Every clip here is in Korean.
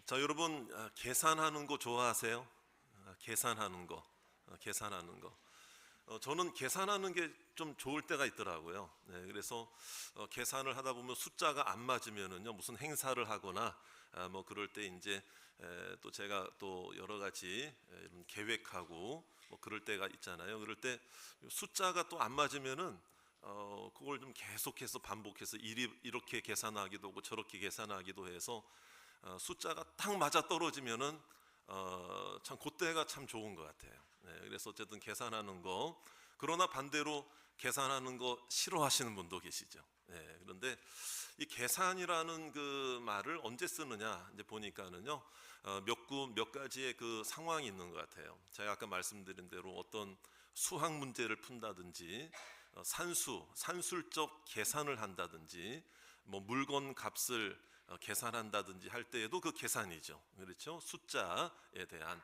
자, 여러분, 계산하는 거 좋아하세요? 계산하는 거, 계산하는 거. 저는 계산하는 게 좀 좋을 때가 있더라고요. 네, 그래서 계산을 하다 보면 숫자가 안 맞으면은요, 무슨 행사를 하거나 뭐 그럴 때 이제 또 제가 또 여러 가지 이런 계획하고 뭐 그럴 때가 있잖아요. 그럴 때 숫자가 또 안 맞으면은 그걸 좀 계속해서 반복해서 이렇게 계산하기도 하고 저렇게 계산하기도 해서 숫자가 딱 맞아 떨어지면은 참 그때가 참 좋은 것 같아요. 네, 그래서 어쨌든 계산하는 거, 그러나 반대로 계산하는 거 싫어하시는 분도 계시죠. 네, 그런데 이 계산이라는 그 말을 언제 쓰느냐 이제 보니까는요, 몇 가지의 그 상황이 있는 것 같아요. 제가 아까 말씀드린 대로 어떤 수학 문제를 푼다든지 산술적 계산을 한다든지 뭐 물건 값을 계산한다든지 할 때에도 그 계산이죠. 그렇죠? 숫자에 대한.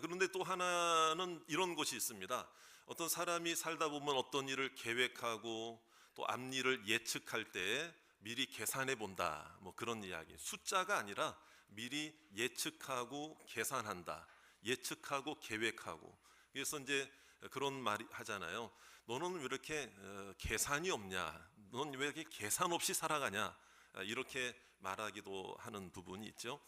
그런데 또 하나는 이런 것이 있습니다. 어떤 사람이 살다 보면 어떤 일을 계획하고 또 앞일을 예측할 때 미리 계산해 본다. 뭐 그런 이야기. 숫자가 아니라 미리 예측하고 계산한다. 예측하고 계획하고. 그래서 이제 그런 말이 하잖아요. 너는 왜 이렇게 계산이 없냐? 넌 왜 이렇게 계산 없이 살아가냐? 이렇게 말하기도 하는 부분이 있죠.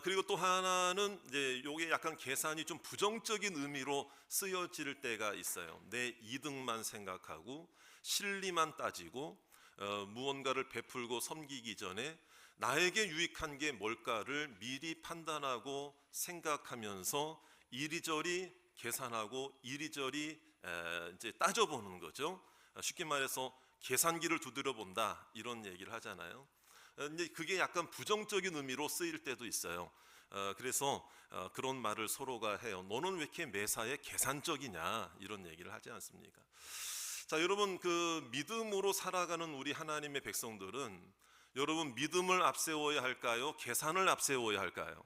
그리고 또 하나는 이제 요게 약간 계산이 좀 부정적인 의미로 쓰여질 때가 있어요. 내 이득만 생각하고 실리만 따지고 무언가를 베풀고 섬기기 전에 나에게 유익한 게 뭘까를 미리 판단하고 생각하면서 이리저리 계산하고 이리저리 이제 따져보는 거죠. 쉽게 말해서 계산기를 두드려 본다 이런 얘기를 하잖아요. 근데 그게 약간 부정적인 의미로 쓰일 때도 있어요. 그래서 그런 말을 서로가 해요. 너는 왜 이렇게 매사에 계산적이냐 이런 얘기를 하지 않습니까? 자, 여러분, 그 믿음으로 살아가는 우리 하나님의 백성들은 여러분 믿음을 앞세워야 할까요? 계산을 앞세워야 할까요?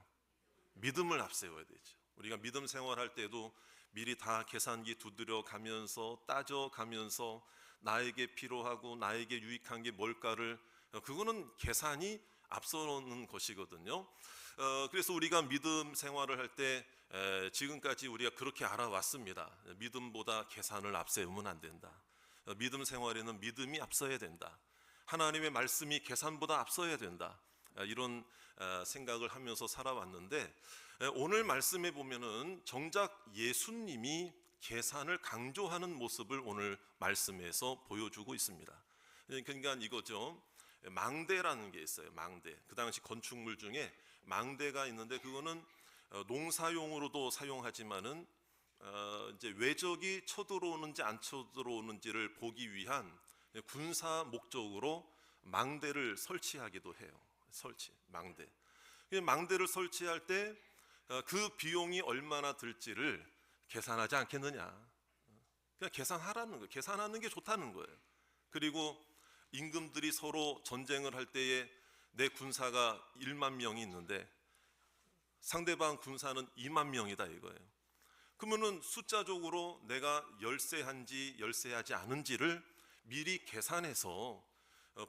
믿음을 앞세워야 되죠. 우리가 믿음 생활할 때도 미리 다 계산기 두드려 가면서 따져 가면서 나에게 필요하고 나에게 유익한 게 뭘까를, 그거는 계산이 앞서는 것이거든요. 그래서 우리가 믿음 생활을 할 때 지금까지 우리가 그렇게 알아왔습니다. 믿음보다 계산을 앞세우면 안 된다. 믿음 생활에는 믿음이 앞서야 된다. 하나님의 말씀이 계산보다 앞서야 된다. 이런 생각을 하면서 살아왔는데, 오늘 말씀에 보면은 정작 예수님이 계산을 강조하는 모습을 오늘 말씀에서 보여주고 있습니다. 그러니까 이거죠. 망대라는 게 있어요. 망대. 그 당시 건축물 중에 망대가 있는데, 그거는 농사용으로도 사용하지만은 이제 외적이 쳐들어오는지 안 쳐들어오는지를 보기 위한 군사 목적으로 망대를 설치하기도 해요. 망대. 망대를 설치할 때 그 비용이 얼마나 들지를 계산하지 않겠느냐. 그냥 계산하라는 거예요. 계산하는 게 좋다는 거예요. 그리고 임금들이 서로 전쟁을 할 때에 내 군사가 1만 명이 있는데 상대방 군사는 2만 명이다 이거예요. 그러면은 숫자적으로 내가 열세한지 열세하지 않은지를 미리 계산해서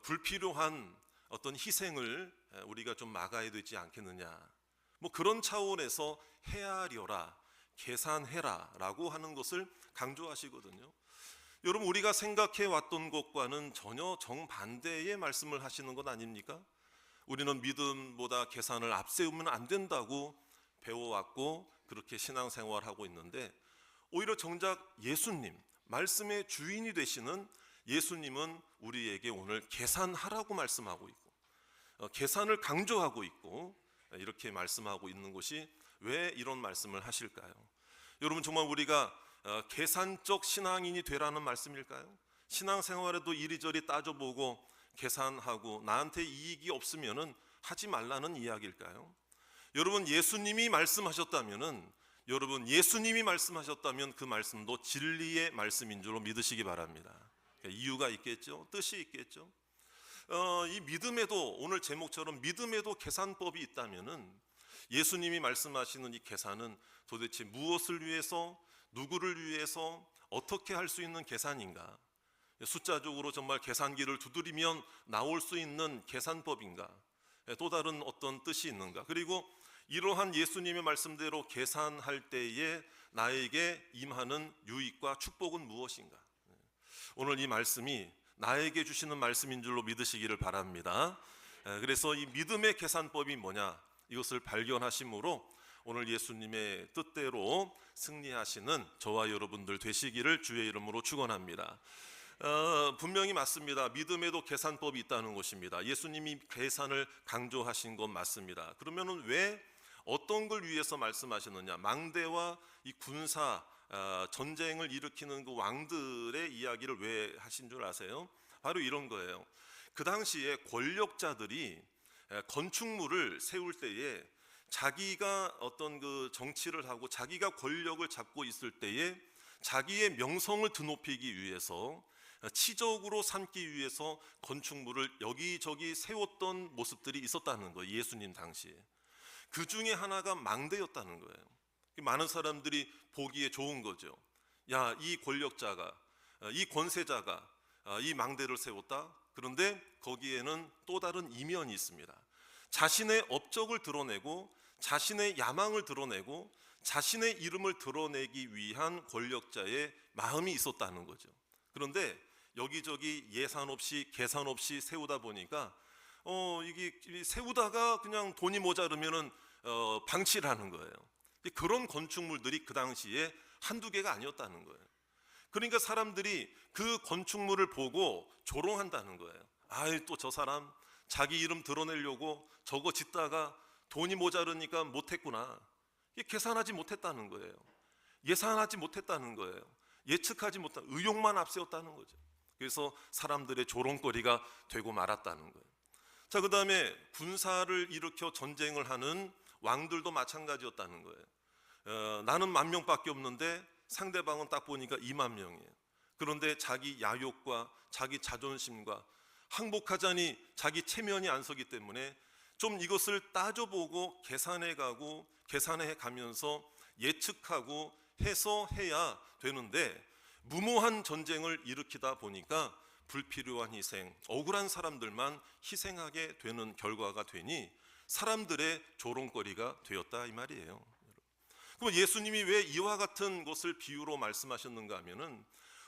불필요한 어떤 희생을 우리가 좀 막아야 되지 않겠느냐. 뭐 그런 차원에서 헤아려라, 계산해라 라고 하는 것을 강조하시거든요. 여러분, 우리가 생각해 왔던 것과는 전혀 정반대의 말씀을 하시는 것 아닙니까? 우리는 믿음보다 계산을 앞세우면 안 된다고 배워왔고 그렇게 신앙생활하고 있는데, 오히려 정작 예수님, 말씀의 주인이 되시는 예수님은 우리에게 오늘 계산하라고 말씀하고 있고 계산을 강조하고 있고 이렇게 말씀하고 있는 것이 왜 이런 말씀을 하실까요? 여러분, 정말 우리가 계산적 신앙인이 되라는 말씀일까요? 신앙생활에도 이리저리 따져보고 계산하고 나한테 이익이 없으면은 하지 말라는 이야기일까요? 여러분, 예수님이 말씀하셨다면은 그 말씀도 진리의 말씀인 줄로 믿으시기 바랍니다. 이유가 있겠죠? 뜻이 있겠죠? 이 믿음에도, 오늘 제목처럼 믿음에도 계산법이 있다면은 예수님이 말씀하시는 이 계산은 도대체 무엇을 위해서, 누구를 위해서, 어떻게 할 수 있는 계산인가? 숫자적으로 정말 계산기를 두드리면 나올 수 있는 계산법인가? 또 다른 어떤 뜻이 있는가? 그리고 이러한 예수님의 말씀대로 계산할 때에 나에게 임하는 유익과 축복은 무엇인가? 오늘 이 말씀이 나에게 주시는 말씀인 줄로 믿으시기를 바랍니다. 그래서 이 믿음의 계산법이 뭐냐? 이것을 발견하심으로 오늘 예수님의 뜻대로 승리하시는 저와 여러분들 되시기를 주의 이름으로 축원합니다. 분명히 맞습니다. 믿음에도 계산법이 있다는 것입니다. 예수님이 계산을 강조하신 건 맞습니다. 그러면은 왜 어떤 걸 위해서 말씀하셨느냐? 망대와 이 군사 전쟁을 일으키는 그 왕들의 이야기를 왜 하신 줄 아세요? 바로 이런 거예요. 그 당시에 권력자들이 건축물을 세울 때에 자기가 어떤 그 정치를 하고 자기가 권력을 잡고 있을 때에 자기의 명성을 드높이기 위해서 치적으로 삼기 위해서 건축물을 여기저기 세웠던 모습들이 있었다는 거예요. 예수님 당시에. 그 중에 하나가 망대였다는 거예요. 많은 사람들이 보기에 좋은 거죠. 야, 이 권력자가, 이 권세자가 이 망대를 세웠다. 그런데 거기에는 또 다른 이면이 있습니다. 자신의 업적을 드러내고 자신의 야망을 드러내고 자신의 이름을 드러내기 위한 권력자의 마음이 있었다는 거죠. 그런데 여기저기 예산 없이 계산 없이 세우다 보니까 이게 세우다가 그냥 돈이 모자르면은 방치를 하는 거예요. 그런 건축물들이 그 당시에 한두 개가 아니었다는 거예요. 그러니까 사람들이 그 건축물을 보고 조롱한다는 거예요. 아이, 또 저 사람 자기 이름 드러내려고 저거 짓다가 돈이 모자르니까 못했구나. 계산하지 못했다는 거예요. 예산하지 못했다는 거예요. 예측하지 못한 의욕만 앞세웠다는 거죠. 그래서 사람들의 조롱거리가 되고 말았다는 거예요. 자, 그 다음에 군사를 일으켜 전쟁을 하는 왕들도 마찬가지였다는 거예요. 나는 10,000명밖에 없는데 상대방은 딱 보니까 20,000명이에요. 그런데 자기 야욕과 자기 자존심과 항복하자니 자기 체면이 안 서기 때문에 좀 이것을 따져보고 계산해 가면서 예측하고 해서 해야 되는데 무모한 전쟁을 일으키다 보니까 불필요한 희생, 억울한 사람들만 희생하게 되는 결과가 되니 사람들의 조롱거리가 되었다 이 말이에요. 그럼 예수님이 왜 이와 같은 것을 비유로 말씀하셨는가 하면은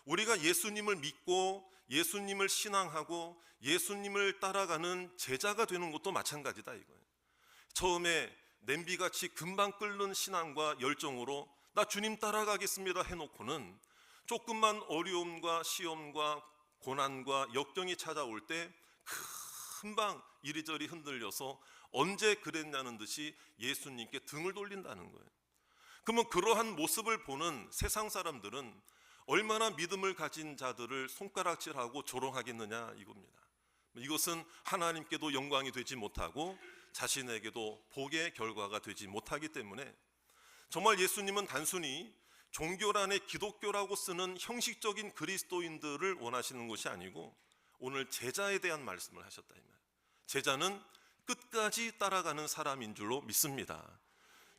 우리가 예수님을 믿고 예수님을 신앙하고 예수님을 따라가는 제자가 되는 것도 마찬가지다 이거예요. 처음에 냄비같이 금방 끓는 신앙과 열정으로 나 주님 따라가겠습니다 해놓고는 조금만 어려움과 시험과 고난과 역경이 찾아올 때 금방 이리저리 흔들려서 언제 그랬냐는 듯이 예수님께 등을 돌린다는 거예요. 그러면 그러한 모습을 보는 세상 사람들은 얼마나 믿음을 가진 자들을 손가락질하고 조롱하겠느냐 이겁니다. 이것은 하나님께도 영광이 되지 못하고 자신에게도 복의 결과가 되지 못하기 때문에 정말 예수님은 단순히 종교란에 기독교라고 쓰는 형식적인 그리스도인들을 원하시는 것이 아니고 오늘 제자에 대한 말씀을 하셨다 이 말이에요. 제자는 끝까지 따라가는 사람인 줄로 믿습니다.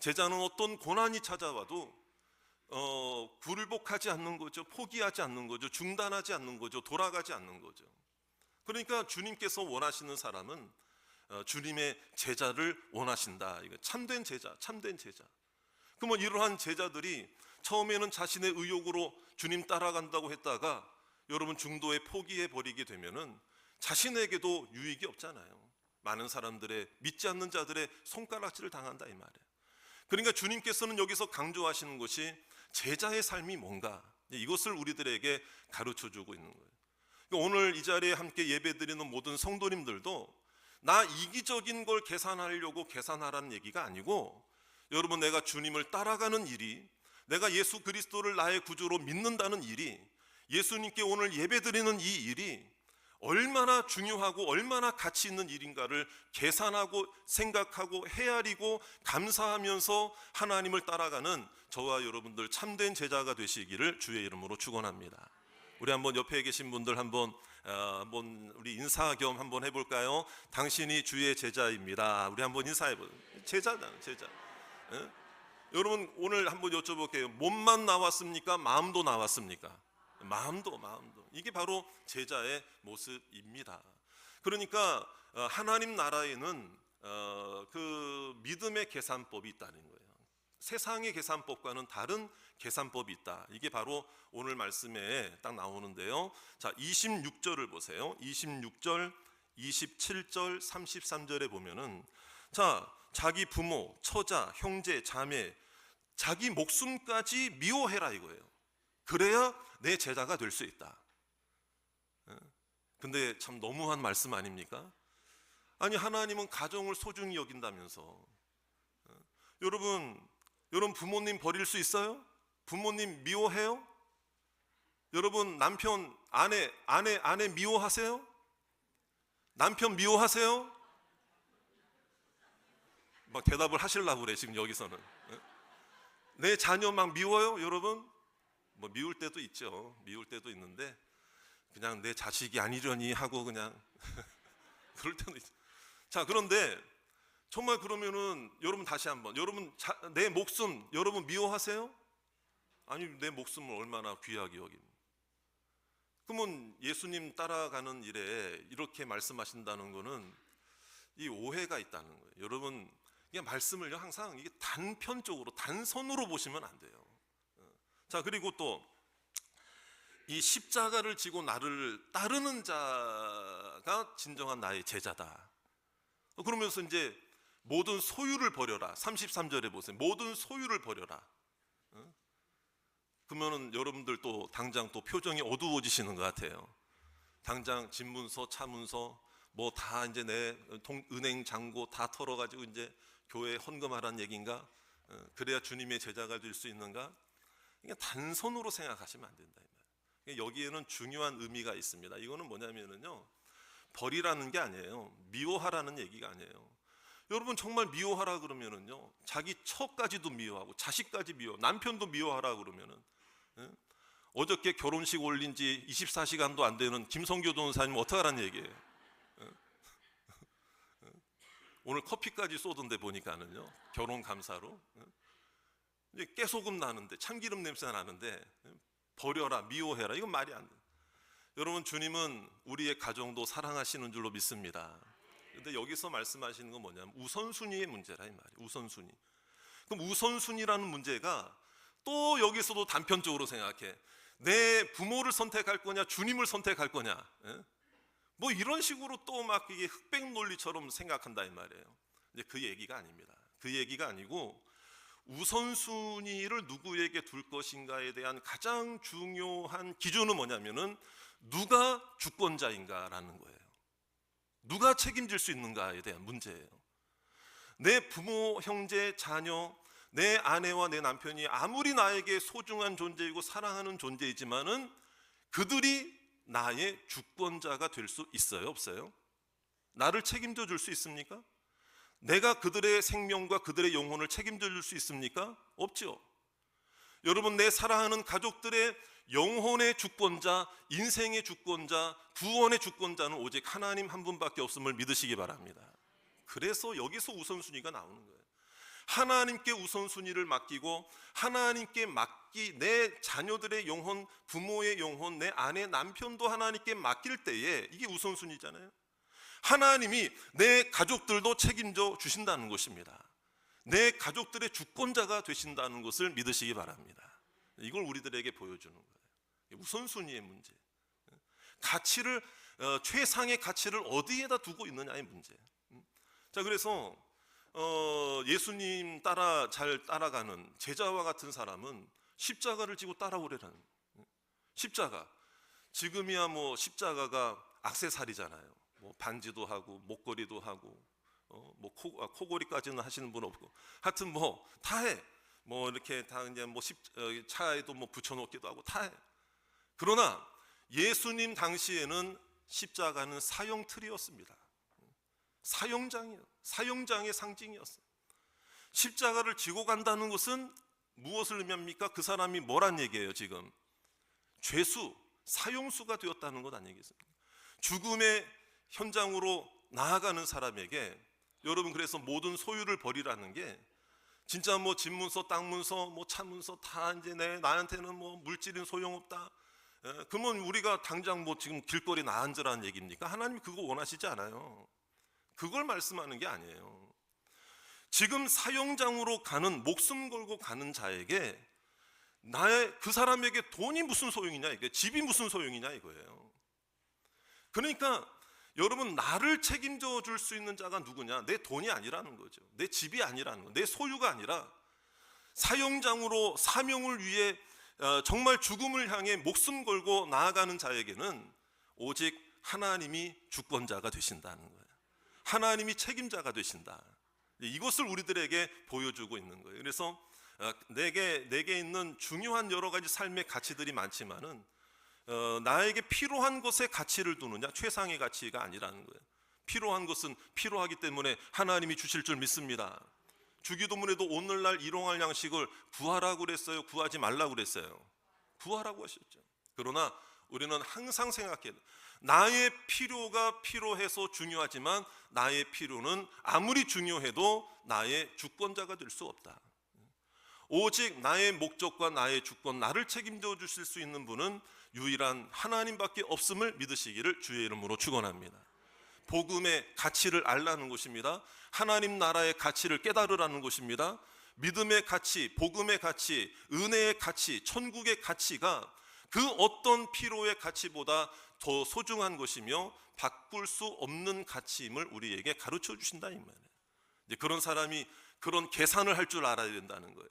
제자는 어떤 고난이 찾아와도 굴복하지 않는 거죠. 포기하지 않는 거죠. 중단하지 않는 거죠. 돌아가지 않는 거죠. 그러니까 주님께서 원하시는 사람은 주님의 제자를 원하신다. 이거 참된 제자, 참된 제자. 그러면 이러한 제자들이 처음에는 자신의 의욕으로 주님 따라간다고 했다가 여러분 중도에 포기해 버리게 되면은 자신에게도 유익이 없잖아요. 많은 사람들의 믿지 않는 자들의 손가락질을 당한다 이 말이에요. 그러니까 주님께서는 여기서 강조하시는 것이 제자의 삶이 뭔가 이것을 우리들에게 가르쳐주고 있는 거예요. 그러니까 오늘 이 자리에 함께 예배드리는 모든 성도님들도 나 이기적인 걸 계산하려고 계산하라는 얘기가 아니고 여러분 내가 주님을 따라가는 일이 내가 예수 그리스도를 나의 구주로 믿는다는 일이 예수님께 오늘 예배드리는 이 일이 얼마나 중요하고 얼마나 가치 있는 일인가를 계산하고 생각하고 헤아리고 감사하면서 하나님을 따라가는 저와 여러분들 참된 제자가 되시기를 주의 이름으로 축원합니다. 우리 한번 옆에 계신 분들 한번 우리 인사 겸 한번 해볼까요? 당신이 주의 제자입니다. 우리 한번 인사해보세요. 제자다, 제자. 예? 여러분 오늘 한번 여쭤볼게요. 몸만 나왔습니까? 마음도 나왔습니까? 마음도 이게 바로 제자의 모습입니다. 그러니까 하나님 나라에는 그 믿음의 계산법이 있다는 거예요. 세상의 계산법과는 다른 계산법이 있다. 이게 바로 오늘 말씀에 딱 나오는데요. 자, 26절을 보세요. 26절, 27절, 33절에 보면은 자, 자기 부모, 처자, 형제, 자매, 자기 목숨까지 미워해라 이거예요. 그래야 내 제자가 될 수 있다. 근데 참 너무한 말씀 아닙니까? 아니, 하나님은 가정을 소중히 여긴다면서. 여러분 부모님 버릴 수 있어요? 부모님 미워해요? 여러분 남편, 아내 미워하세요? 남편 미워하세요? 막 대답을 하시려고 그래 지금 여기서는. 내 자녀 막 미워요 여러분? 뭐 미울 때도 있죠. 미울 때도 있는데 그냥 내 자식이 아니려니 하고 그냥 그럴 때도 있죠. 자, 그런데 정말 그러면은 여러분 다시 한번, 여러분 내 목숨 여러분 미워하세요? 아니, 내 목숨을 얼마나 귀하게 여깁니까? 그러면 예수님 따라가는 일에 이렇게 말씀하신다는 거는 이 오해가 있다는 거예요. 여러분, 이게 말씀을요 항상 이게 단편적으로 단선으로 보시면 안 돼요. 자, 그리고 또 이 십자가를 지고 나를 따르는 자가 진정한 나의 제자다. 그러면서 이제 모든 소유를 버려라. 33절에 보세요. 모든 소유를 버려라. 그러면은 여러분들 또 당장 또 표정이 어두워지시는 것 같아요. 당장 집문서, 차문서 뭐 다 이제 내 은행 잔고 다 털어가지고 이제 교회에 헌금하라는 얘기인가? 그래야 주님의 제자가 될 수 있는가? 그냥 단선으로 생각하시면 안 된다. 여기에는 중요한 의미가 있습니다. 이거는 뭐냐면은요, 버리라는 게 아니에요. 미워하라는 얘기가 아니에요. 여러분 정말 미워하라 그러면은요, 자기 처까지도 미워하고 자식까지 남편도 미워하라 그러면은, 어저께 결혼식 올린 지 24시간도 안 되는 김성교 도사님 어떡하라는 얘기예요. 오늘 커피까지 쏘던데 보니까는요, 결혼 감사로. 이제 깨소금 나는데, 참기름 냄새 나는데 버려라, 미워해라, 이건 말이 안 돼. 여러분, 주님은 우리의 가정도 사랑하시는 줄로 믿습니다. 근데 여기서 말씀하시는 건 뭐냐면 우선순위의 문제라 이 말이에요. 우선순위. 그럼 우선순위라는 문제가 또 여기서도 단편적으로 생각해. 내 부모를 선택할 거냐, 주님을 선택할 거냐, 뭐 이런 식으로 또 막 이게 흑백 논리처럼 생각한다 이 말이에요. 이제 그 얘기가 아닙니다. 그 얘기가 아니고, 우선순위를 누구에게 둘 것인가에 대한 가장 중요한 기준은 뭐냐면은 누가 주권자인가라는 거예요. 누가 책임질 수 있는가에 대한 문제예요. 내 부모, 형제, 자녀, 내 아내와 내 남편이 아무리 나에게 소중한 존재이고 사랑하는 존재이지만은 그들이 나의 주권자가 될 수 있어요, 없어요? 나를 책임져 줄 수 있습니까? 내가 그들의 생명과 그들의 영혼을 책임져 줄 수 있습니까? 없죠. 여러분, 내 사랑하는 가족들의 영혼의 주권자, 인생의 주권자, 구원의 주권자는 오직 하나님 한 분밖에 없음을 믿으시기 바랍니다. 그래서 여기서 우선순위가 나오는 거예요. 하나님께 우선순위를 맡기고 하나님께 내 자녀들의 영혼, 부모의 영혼, 내 아내, 남편도 하나님께 맡길 때에 이게 우선순위잖아요. 하나님이 내 가족들도 책임져 주신다는 것입니다. 내 가족들의 주권자가 되신다는 것을 믿으시기 바랍니다. 이걸 우리들에게 보여주는 거예요. 우선순위의 문제. 가치를, 최상의 가치를 어디에다 두고 있느냐의 문제. 자, 그래서 예수님 잘 따라가는 제자와 같은 사람은 십자가를 지고 따라오래라는. 십자가, 지금이야 뭐 십자가가 액세서리잖아요. 뭐 반지도 하고 목걸이도 하고 뭐 코골이까지는 하시는 분 없고, 하여튼 뭐 다 해. 뭐 이렇게 다 이제 뭐 차에도 뭐 붙여놓기도 하고 다 해. 그러나 예수님 당시에는 십자가는 사형틀이었습니다. 사형장의 상징이었어요. 십자가를 지고 간다는 것은 무엇을 의미합니까? 그 사람이 뭐란 얘기예요 지금? 죄수, 사형수가 되었다는 것 아니겠습니까? 죽음의 현장으로 나아가는 사람에게, 여러분, 그래서 모든 소유를 버리라는 게 진짜 뭐 집문서, 땅문서, 뭐 차문서 다 이제 나한테는 뭐 물질은 소용없다. 그러면 우리가 당장 뭐 지금 길거리 나앉으라는 얘기입니까? 하나님이 그거 원하시지 않아요. 그걸 말씀하는 게 아니에요. 지금 사형장으로 가는, 목숨 걸고 가는 자에게 그 사람에게 돈이 무슨 소용이냐, 이게 집이 무슨 소용이냐 이거예요. 그러니까 여러분, 나를 책임져 줄 수 있는 자가 누구냐? 내 돈이 아니라는 거죠. 내 집이 아니라는 거, 내 소유가 아니라 사형장으로 사명을 위해 정말 죽음을 향해 목숨 걸고 나아가는 자에게는 오직 하나님이 주권자가 되신다는 거예요. 하나님이 책임자가 되신다. 이것을 우리들에게 보여주고 있는 거예요. 그래서 내게 있는 중요한 여러 가지 삶의 가치들이 많지만은 나에게 필요한 것에 가치를 두느냐, 최상의 가치가 아니라는 거예요. 필요한 것은 필요하기 때문에 하나님이 주실 줄 믿습니다. 주기도문에도 오늘날 일용할 양식을 구하라고 그랬어요? 구하지 말라고 그랬어요? 구하라고 하셨죠. 그러나 우리는 항상 생각해야 돼요. 나의 필요가 필요해서 중요하지만 나의 필요는 아무리 중요해도 나의 주권자가 될 수 없다. 오직 나의 목적과 나의 주권, 나를 책임져 주실 수 있는 분은 유일한 하나님밖에 없음을 믿으시기를 주의 이름으로 축원합니다. 복음의 가치를 알라는 것입니다. 하나님 나라의 가치를 깨달으라는 것입니다. 믿음의 가치, 복음의 가치, 은혜의 가치, 천국의 가치가 그 어떤 필요의 가치보다 더 소중한 것이며 바꿀 수 없는 가치임을 우리에게 가르쳐 주신다 이 말이에요. 그런 사람이 그런 계산을 할 줄 알아야 된다는 거예요.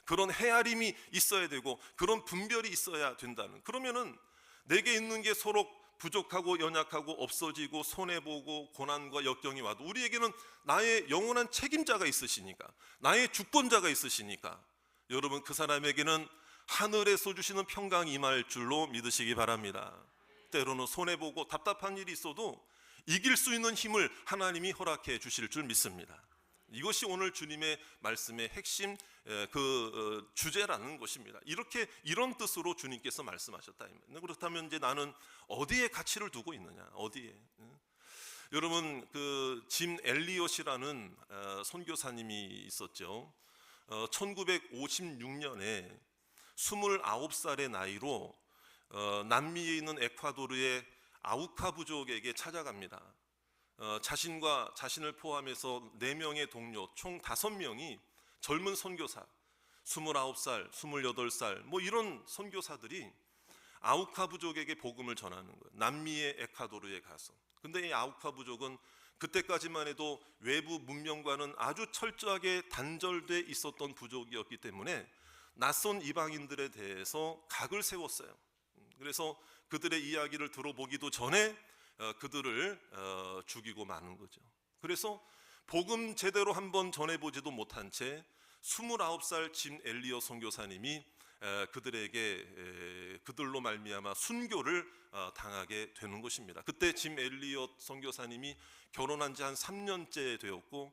그런 헤아림이 있어야 되고 그런 분별이 있어야 된다는. 그러면은 내게 있는 게 서로 부족하고 연약하고 없어지고 손해보고 고난과 역경이 와도 우리에게는 나의 영원한 책임자가 있으시니까, 나의 주권자가 있으시니까 여러분, 그 사람에게는 하늘에서 주시는 평강이 임할 줄로 믿으시기 바랍니다. 때로는 손해보고 답답한 일이 있어도 이길 수 있는 힘을 하나님이 허락해 주실 줄 믿습니다. 이것이 오늘 주님의 말씀의 핵심 주제라는 것입니다. 이런 뜻으로 주님께서 말씀하셨다. 그렇다면 이제 나는 어디에 가치를 두고 있느냐? 어디에? 여러분, 짐 엘리엇이라는 선교사님이 있었죠. 1956년에 29살의 나이로 남미에 있는 에콰도르의 아우카 부족에게 찾아갑니다. 자신과 자신을 포함해서 4명의 동료 총 5명이 젊은 선교사 29살, 28살 뭐 이런 선교사들이 아우카 부족에게 복음을 전하는 거예요. 남미의 에콰도르에 가서. 근데 이 아우카 부족은 그때까지만 해도 외부 문명과는 아주 철저하게 단절돼 있었던 부족이었기 때문에 낯선 이방인들에 대해서 각을 세웠어요. 그래서 그들의 이야기를 들어보기도 전에 그들을 죽이고 마는 거죠. 그래서 복음 제대로 한번 전해보지도 못한 채 29살 짐 엘리엇 선교사님이 그들로 말미암아 순교를 당하게 되는 것입니다. 그때 짐 엘리엇 선교사님이 결혼한 지 한 3년째 되었고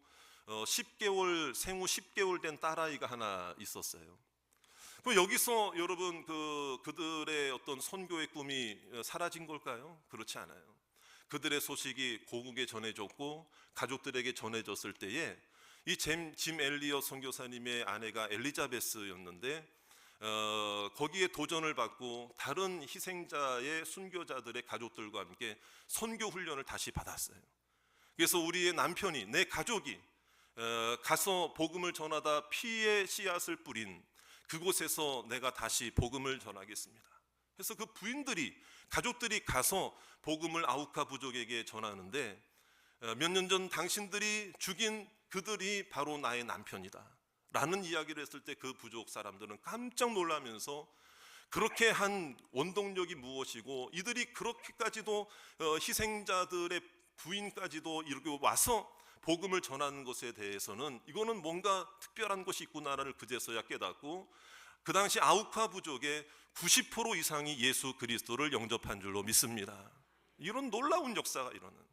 생후 10개월 된 딸아이가 하나 있었어요. 그럼 여기서 여러분 그들의 어떤 선교의 꿈이 사라진 걸까요? 그렇지 않아요. 그들의 소식이 고국에 전해졌고 가족들에게 전해졌을 때에 이 짐 엘리엇 선교사님의 아내가 엘리자베스였는데 거기에 도전을 받고 다른 희생자의 순교자들의 가족들과 함께 선교 훈련을 다시 받았어요. 그래서 우리의 남편이, 내 가족이 가서 복음을 전하다 피의 씨앗을 뿌린 그곳에서 내가 다시 복음을 전하겠습니다. 그래서 그 부인들이, 가족들이 가서 복음을 아우카 부족에게 전하는데 몇 년 전 당신들이 죽인 그들이 바로 나의 남편이다 라는 이야기를 했을 때 그 부족 사람들은 깜짝 놀라면서 그렇게 한 원동력이 무엇이고 이들이 그렇게까지도 희생자들의 부인까지도 이렇게 와서 복음을 전하는 것에 대해서는 이거는 뭔가 특별한 것이 있구나를 그제서야 깨닫고 그 당시 아우카 부족의 90% 이상이 예수 그리스도를 영접한 줄로 믿습니다. 이런 놀라운 역사가 일어나는.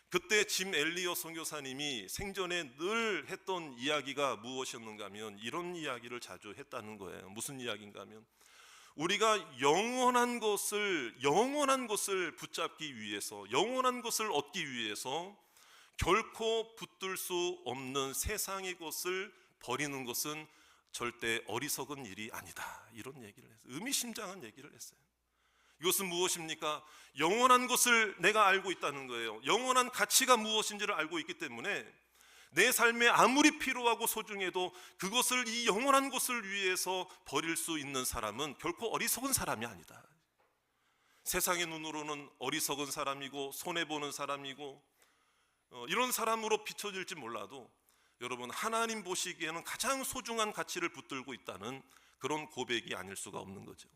그때 짐 엘리엇 선교사님이 생전에 늘 했던 이야기가 무엇이었는가 하면 이런 이야기를 자주 했다는 거예요. 무슨 이야기인가 하면 우리가 영원한 것을 붙잡기 위해서, 영원한 것을 얻기 위해서 결코 붙들 수 없는 세상의 것을 버리는 것은 절대 어리석은 일이 아니다. 이런 얘기를 했어요. 의미심장한 얘기를 했어요. 이것은 무엇입니까? 영원한 것을 내가 알고 있다는 거예요. 영원한 가치가 무엇인지를 알고 있기 때문에 내 삶에 아무리 필요하고 소중해도 그것을, 이 영원한 것을 위해서 버릴 수 있는 사람은 결코 어리석은 사람이 아니다. 세상의 눈으로는 어리석은 사람이고 손해보는 사람이고 이런 사람으로 비춰질지 몰라도 여러분, 하나님 보시기에는 가장 소중한 가치를 붙들고 있다는 그런 고백이 아닐 수가 없는 거죠.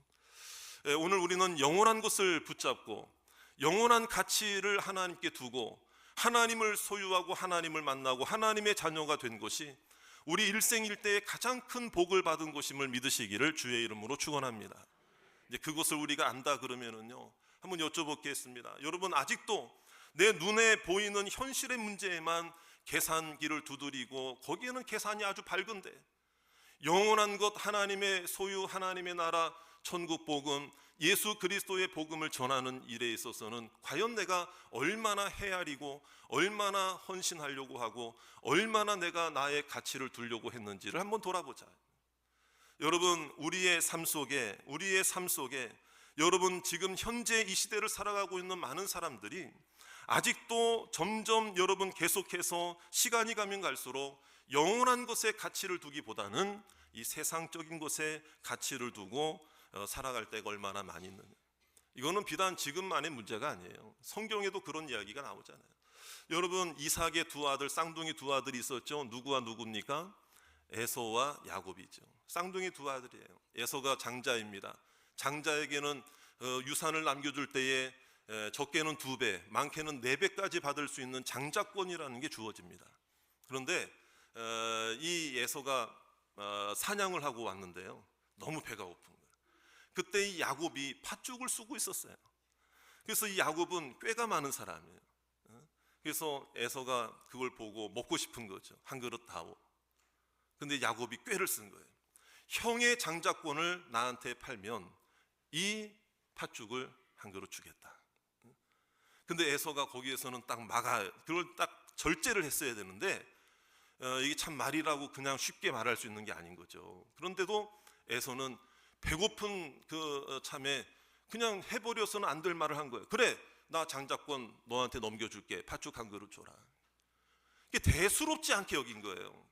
오늘 우리는 영원한 것을 붙잡고 영원한 가치를 하나님께 두고 하나님을 소유하고 하나님을 만나고 하나님의 자녀가 된 것이 우리 일생일대의 가장 큰 복을 받은 것임을 믿으시기를 주의 이름으로 축원합니다. 이제 그것을 우리가 안다 그러면은요, 한번 여쭤보겠습니다. 여러분, 아직도 내 눈에 보이는 현실의 문제에만 계산기를 두드리고 거기에는 계산이 아주 밝은데, 영원한 것, 하나님의 소유, 하나님의 나라, 천국 복음, 예수 그리스도의 복음을 전하는 일에 있어서는 과연 내가 얼마나 헤아리고 얼마나 헌신하려고 하고 얼마나 내가 나의 가치를 두려고 했는지를 한번 돌아보자. 여러분, 우리의 삶 속에 여러분, 지금 현재 이 시대를 살아가고 있는 많은 사람들이 아직도 점점 여러분 계속해서 시간이 가면 갈수록 영원한 것에 가치를 두기보다는 이 세상적인 것에 가치를 두고 살아갈 때가 얼마나 많이 있느냐. 이거는 비단 지금만의 문제가 아니에요. 성경에도 그런 이야기가 나오잖아요. 여러분, 이삭의 두 아들, 쌍둥이 두 아들이 있었죠. 누구와 누구입니까? 에서와 야곱이죠. 쌍둥이 두 아들이에요. 에서가 장자입니다. 장자에게는 유산을 남겨줄 때에 적게는 2배, 많게는 4배까지 받을 수 있는 장자권이라는 게 주어집니다. 그런데 이 에서가 사냥을 하고 왔는데요, 너무 배가 고픈 거예요. 그때 이 야곱이 팥죽을 쓰고 있었어요. 그래서 이 야곱은 꾀가 많은 사람이에요. 그래서 에서가 그걸 보고 먹고 싶은 거죠. 한 그릇 다오. 근데 야곱이 꾀를 쓴 거예요. 형의 장자권을 나한테 팔면 이 팥죽을 한 그릇 주겠다. 근데 에서가 거기에서는 그걸 딱 절제를 했어야 되는데 이게 참 말이라고 그냥 쉽게 말할 수 있는 게 아닌 거죠. 그런데도 에서는 배고픈 그 참에 그냥 해버려서는 안 될 말을 한 거예요. 그래, 나 장자권 너한테 넘겨줄게. 팥죽 한 그릇 줘라. 이게 대수롭지 않게 여긴 거예요.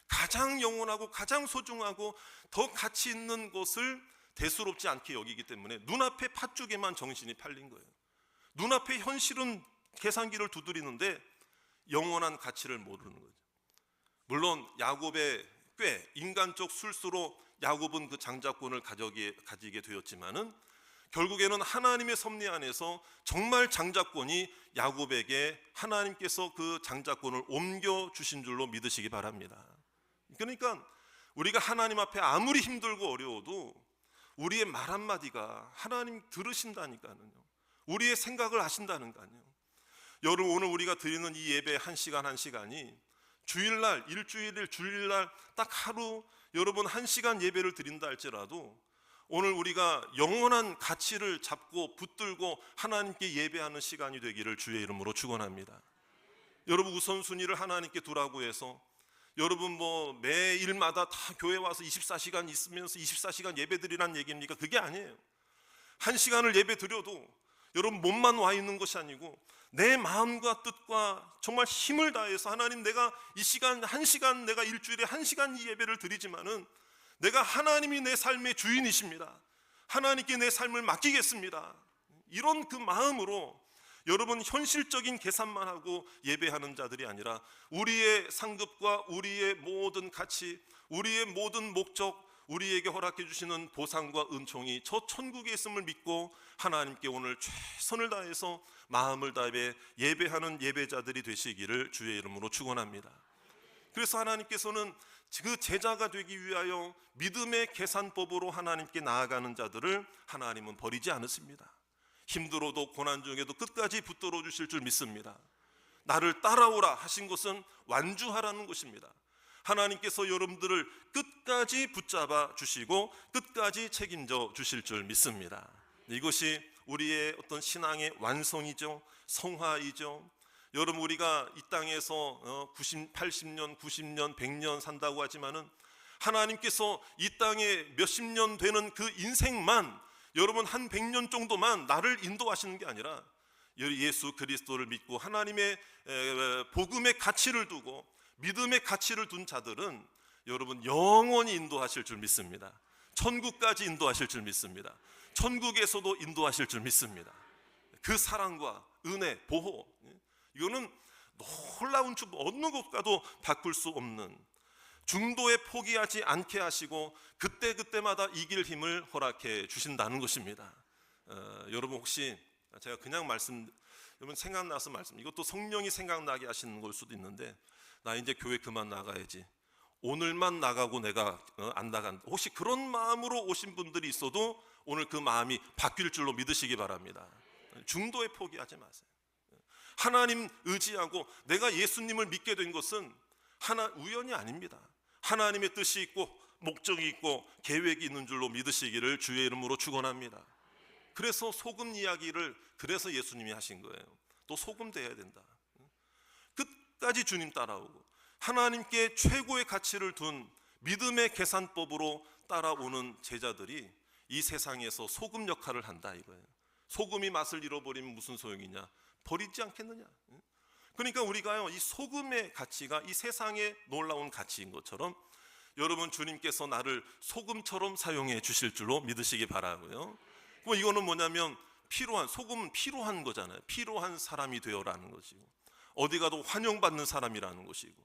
가장 영원하고 가장 소중하고 더 가치 있는 것을 대수롭지 않게 여기기 때문에 눈앞에 팥죽에만 정신이 팔린 거예요. 눈앞에 현실은 계산기를 두드리는데 영원한 가치를 모르는 거죠. 물론 야곱의 꽤 인간적 술수로 야곱은 그 장자권을 가지게 되었지만은 결국에는 하나님의 섭리 안에서 정말 장자권이 야곱에게 하나님께서 그 장자권을 옮겨 주신 줄로 믿으시기 바랍니다. 그러니까 우리가 하나님 앞에 아무리 힘들고 어려워도 우리의 말 한마디가 하나님 들으신다니까요. 우리의 생각을 하신다는 거 아니에요. 여러분, 오늘 우리가 드리는 이 예배 1시간이 주일날, 주일날 딱 하루 여러분 1시간 예배를 드린다 할지라도 오늘 우리가 영원한 가치를 잡고 붙들고 하나님께 예배하는 시간이 되기를 주의 이름으로 축원합니다. 여러분, 우선순위를 하나님께 두라고 해서 여러분 매일마다 다 교회 와서 24시간 있으면서 24시간 예배 드리란 얘기입니까? 그게 아니에요. 1시간을 예배 드려도 여러분 몸만 와 있는 것이 아니고 내 마음과 뜻과 정말 힘을 다해서 하나님, 내가 이 시간 1시간, 내가 일주일에 1시간 이 예배를 드리지만은 내가 하나님이 내 삶의 주인이십니다. 하나님께 내 삶을 맡기겠습니다. 이런 그 마음으로 여러분 현실적인 계산만 하고 예배하는 자들이 아니라 우리의 상급과 우리의 모든 가치, 우리의 모든 목적, 우리에게 허락해 주시는 보상과 은총이 저 천국에 있음을 믿고 하나님께 오늘 최선을 다해서 마음을 다해 예배하는 예배자들이 되시기를 주의 이름으로 축원합니다. 그래서 하나님께서는 그 제자가 되기 위하여 믿음의 계산법으로 하나님께 나아가는 자들을 하나님은 버리지 않으십니다. 힘들어도 고난 중에도 끝까지 붙들어 주실 줄 믿습니다. 나를 따라오라 하신 것은 완주하라는 것입니다. 하나님께서 여러분들을 끝까지 붙잡아 주시고 끝까지 책임져 주실 줄 믿습니다. 이것이 우리의 어떤 신앙의 완성이죠. 성화이죠. 여러분, 우리가 이 땅에서 80년, 90년, 100년 산다고 하지만은 하나님께서 이 땅에 몇십 년 되는 그 인생만 여러분 한 100년 정도만 나를 인도하시는 게 아니라 예수 그리스도를 믿고 하나님의 복음의 가치를 두고 믿음의 가치를 둔 자들은 여러분 영원히 인도하실 줄 믿습니다. 천국까지 인도하실 줄 믿습니다. 천국에서도 인도하실 줄 믿습니다. 그 사랑과 은혜, 보호, 이거는 놀라운 축복, 어느 곳과도 바꿀 수 없는, 중도에 포기하지 않게 하시고 그때그때마다 이길 힘을 허락해 주신다는 것입니다. 여러분 혹시 제가 그냥 여러분 생각나서 이것도 성령이 생각나게 하시는 걸 수도 있는데, 나 이제 교회 그만 나가야지, 오늘만 나가고 내가 안 나간다, 혹시 그런 마음으로 오신 분들이 있어도 오늘 그 마음이 바뀔 줄로 믿으시기 바랍니다. 중도에 포기하지 마세요. 하나님 의지하고 내가 예수님을 믿게 된 것은 우연이 아닙니다. 하나님의 뜻이 있고 목적이 있고 계획이 있는 줄로 믿으시기를 주의 이름으로 축원합니다. 그래서 소금 이야기를 그래서 예수님이 하신 거예요. 또 소금 돼야 된다. 끝까지 주님 따라오고 하나님께 최고의 가치를 둔 믿음의 계산법으로 따라오는 제자들이 이 세상에서 소금 역할을 한다 이거예요. 소금이 맛을 잃어버리면 무슨 소용이냐? 버리지 않겠느냐? 그러니까 우리가요, 이 소금의 가치가 이 세상의 놀라운 가치인 것처럼 여러분 주님께서 나를 소금처럼 사용해 주실 줄로 믿으시기 바라고요. 그럼 이거는 뭐냐면 소금은 필요한 거잖아요. 필요한 사람이 되어라는 것이고, 어디 가도 환영받는 사람이라는 것이고,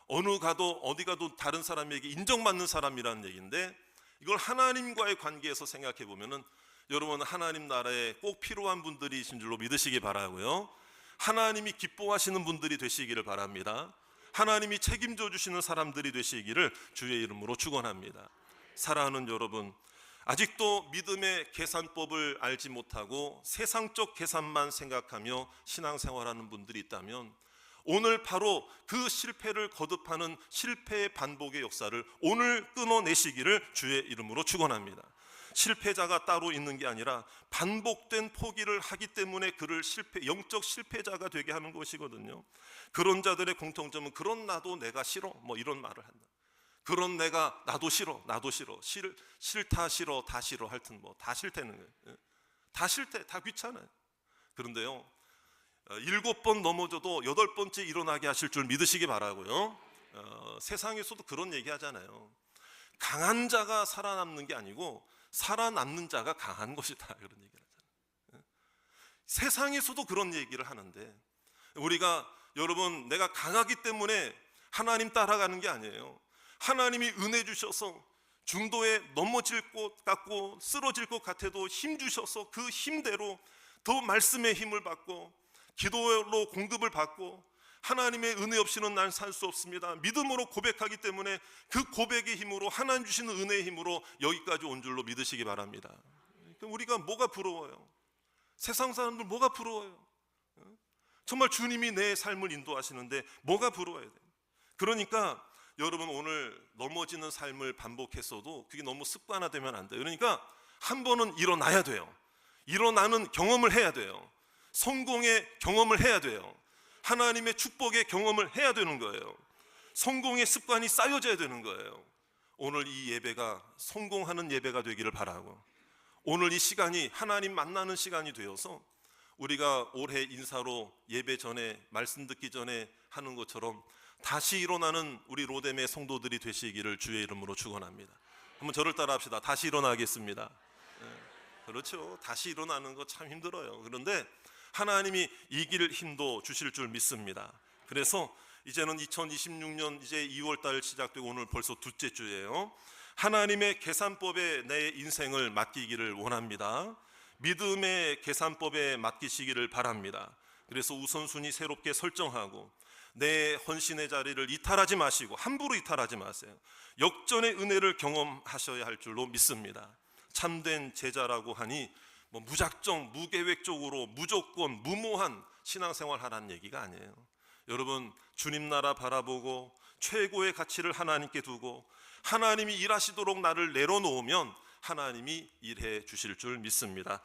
어디 가도 다른 사람에게 인정받는 사람이라는 얘기인데, 이걸 하나님과의 관계에서 생각해 보면은 여러분 하나님 나라에 꼭 필요한 분들이신 줄로 믿으시기 바라고요. 하나님이 기뻐하시는 분들이 되시기를 바랍니다. 하나님이 책임져 주시는 사람들이 되시기를 주의 이름으로 축원합니다. 사랑하는 여러분, 아직도 믿음의 계산법을 알지 못하고 세상적 계산만 생각하며 신앙생활하는 분들이 있다면, 오늘 바로 그 실패를 거듭하는 실패의 반복의 역사를 오늘 끊어내시기를 주의 이름으로 축원합니다. 실패자가 따로 있는 게 아니라 반복된 포기를 하기 때문에 그를 영적 실패자가 되게 하는 것이거든요. 그런 자들의 공통점은 그런 나도 내가 싫어, 뭐 이런 말을 한다. 그런 내가 나도 싫어, 싫다 싫어 다 싫어, 하여튼 뭐 다 싫다는 거예요. 다 싫대, 다 귀찮아요. 그런데요, 7번 넘어져도 8번째 일어나게 하실 줄 믿으시기 바라고요. 세상에서도 그런 얘기 하잖아요. 강한 자가 살아남는 게 아니고 살아남는 자가 강한 것이다, 그런 얘기를 하잖아요. 세상에서도 그런 얘기를 하는데, 우리가 여러분 내가 강하기 때문에 하나님 따라가는 게 아니에요. 하나님이 은혜 주셔서 중도에 넘어질 것 같고 쓰러질 것 같아도 힘 주셔서 그 힘대로 더 말씀의 힘을 받고 기도로 공급을 받고, 하나님의 은혜 없이는 난 살 수 없습니다, 믿음으로 고백하기 때문에 그 고백의 힘으로, 하나님 주시는 은혜의 힘으로 여기까지 온 줄로 믿으시기 바랍니다. 우리가 뭐가 부러워요? 세상 사람들 뭐가 부러워요? 정말 주님이 내 삶을 인도하시는데 뭐가 부러워야 돼요? 그러니까 여러분 오늘 넘어지는 삶을 반복했어도 그게 너무 습관화되면 안 돼요. 그러니까 한 번은 일어나야 돼요. 일어나는 경험을 해야 돼요. 성공의 경험을 해야 돼요. 하나님의 축복의 경험을 해야 되는 거예요. 성공의 습관이 쌓여져야 되는 거예요. 오늘 이 예배가 성공하는 예배가 되기를 바라고, 오늘 이 시간이 하나님 만나는 시간이 되어서 우리가 올해 인사로 예배 전에 말씀 듣기 전에 하는 것처럼 다시 일어나는 우리 로뎀의 성도들이 되시기를 주의 이름으로 축원합니다. 한번 저를 따라 합시다. 다시 일어나겠습니다. 그렇죠. 다시 일어나는 거 참 힘들어요. 그런데 하나님이 이길 힘도 주실 줄 믿습니다. 그래서 이제는 2026년 이제 2월달 시작되고 오늘 벌써 둘째 주예요. 하나님의 계산법에 내 인생을 맡기기를 원합니다. 믿음의 계산법에 맡기시기를 바랍니다. 그래서 우선순위 새롭게 설정하고 내 헌신의 자리를 이탈하지 마시고 함부로 이탈하지 마세요. 역전의 은혜를 경험하셔야 할 줄로 믿습니다. 참된 제자라고 하니 뭐 무작정 무계획적으로 무조건 무모한 신앙생활 하라는 얘기가 아니에요. 여러분 주님 나라 바라보고 최고의 가치를 하나님께 두고 하나님이 일하시도록 나를 내려놓으면 하나님이 일해 주실 줄 믿습니다.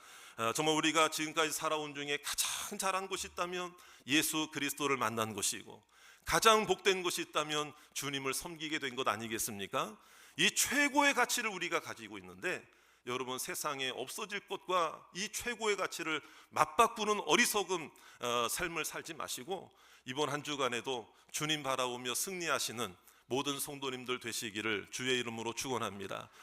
정말 우리가 지금까지 살아온 중에 가장 잘한 것이 있다면 예수 그리스도를 만난 것이고, 가장 복된 것이 있다면 주님을 섬기게 된 것 아니겠습니까? 이 최고의 가치를 우리가 가지고 있는데, 여러분 세상에 없어질 것과 이 최고의 가치를 맞바꾸는 어리석은 삶을 살지 마시고 이번 한 주간에도 주님 바라보며 승리하시는 모든 성도님들 되시기를 주의 이름으로 축원합니다.